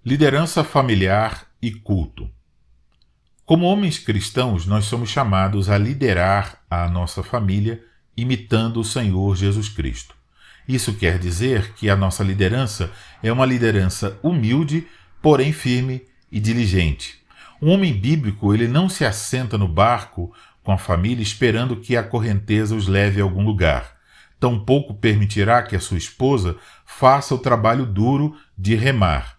Liderança familiar e culto. Como homens cristãos, nós somos chamados a liderar a nossa família imitando o Senhor Jesus Cristo. Isso quer dizer que a nossa liderança é uma liderança humilde, porém firme e diligente. Um homem bíblico, ele não se assenta no barco com a família esperando que a correnteza os leve a algum lugar. Tampouco permitirá que a sua esposa faça o trabalho duro de remar.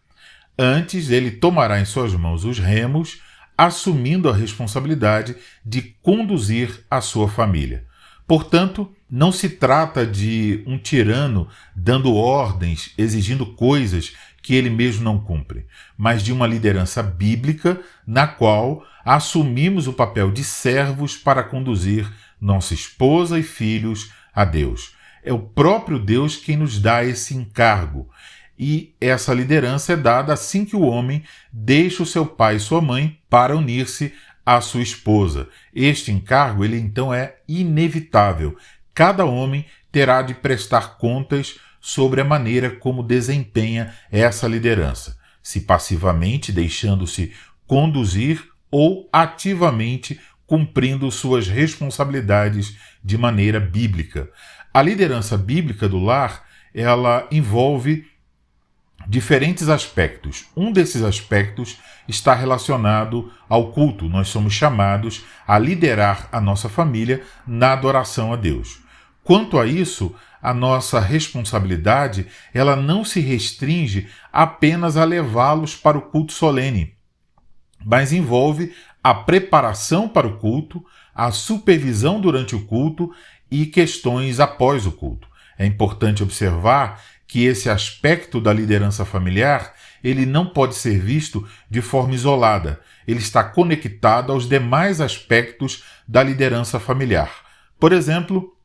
Antes, ele tomará em suas mãos os remos, assumindo a responsabilidade de conduzir a sua família. Portanto, não se trata de um tirano dando ordens, exigindo coisas que ele mesmo não cumpre, mas de uma liderança bíblica na qual assumimos o papel de servos para conduzir nossa esposa e filhos a Deus. É o próprio Deus quem nos dá esse encargo. E essa liderança é dada assim que o homem deixa o seu pai e sua mãe para unir-se à sua esposa. Este encargo, ele então é inevitável. Cada homem terá de prestar contas sobre a maneira como desempenha essa liderança, se passivamente deixando-se conduzir ou ativamente cumprindo suas responsabilidades de maneira bíblica. A liderança bíblica do lar, ela envolve diferentes aspectos. Um desses aspectos está relacionado ao culto. Nós somos chamados a liderar a nossa família na adoração a Deus. Quanto a isso, a nossa responsabilidade, ela não se restringe apenas a levá-los para o culto solene, mas envolve a preparação para o culto, a supervisão durante o culto e questões após o culto. É importante observar que esse aspecto da liderança familiar, ele não pode ser visto de forma isolada. Ele está conectado aos demais aspectos da liderança familiar. Por exemplo,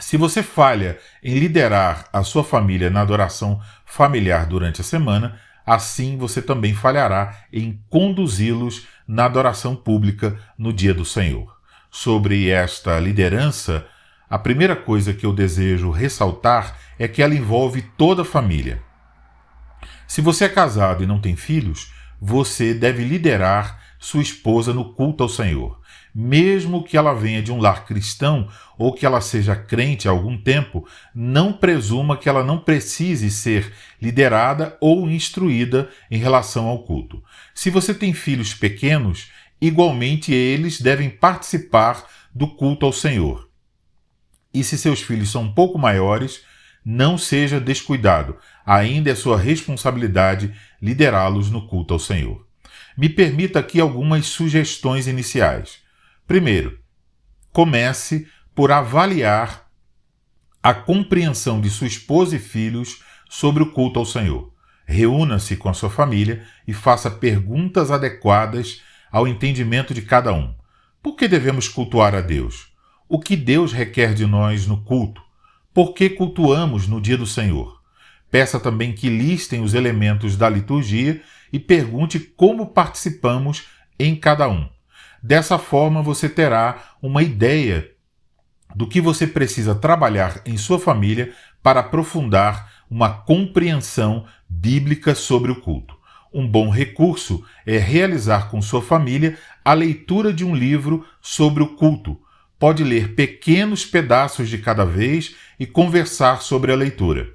se você falha em liderar a sua família na adoração familiar durante a semana, assim você também falhará em conduzi-los na adoração pública no dia do Senhor. Sobre esta liderança, a primeira coisa que eu desejo ressaltar é que ela envolve toda a família. Se você é casado e não tem filhos, você deve liderar sua esposa no culto ao Senhor. Mesmo que ela venha de um lar cristão ou que ela seja crente há algum tempo, não presuma que ela não precise ser liderada ou instruída em relação ao culto. Se você tem filhos pequenos, igualmente eles devem participar do culto ao Senhor. E se seus filhos são um pouco maiores, não seja descuidado. Ainda é sua responsabilidade liderá-los no culto ao Senhor. Me permita aqui algumas sugestões iniciais. Primeiro, comece por avaliar a compreensão de sua esposa e filhos sobre o culto ao Senhor. Reúna-se com a sua família e faça perguntas adequadas ao entendimento de cada um. Por que devemos cultuar a Deus? O que Deus requer de nós no culto? Por que cultuamos no dia do Senhor? Peça também que listem os elementos da liturgia e pergunte como participamos em cada um. Dessa forma, você terá uma ideia do que você precisa trabalhar em sua família para aprofundar uma compreensão bíblica sobre o culto. Um bom recurso é realizar com sua família a leitura de um livro sobre o culto. Pode ler pequenos pedaços de cada vez e conversar sobre a leitura.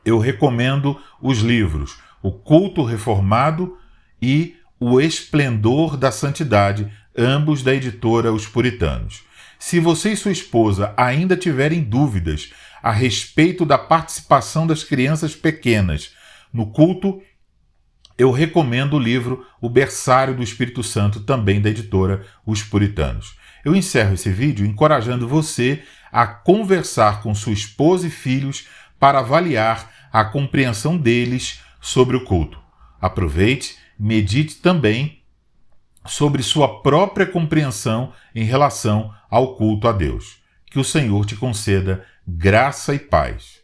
Eu recomendo os livros O Culto Reformado e O Esplendor da Santidade, ambos da editora Os Puritanos. Se você e sua esposa ainda tiverem dúvidas a respeito da participação das crianças pequenas no culto, eu recomendo o livro O Berçário do Espírito Santo, também da editora Os Puritanos. Eu encerro esse vídeo encorajando você a conversar com sua esposa e filhos para avaliar a compreensão deles sobre o culto. Aproveite, medite também sobre sua própria compreensão em relação ao culto a Deus. Que o Senhor te conceda graça e paz.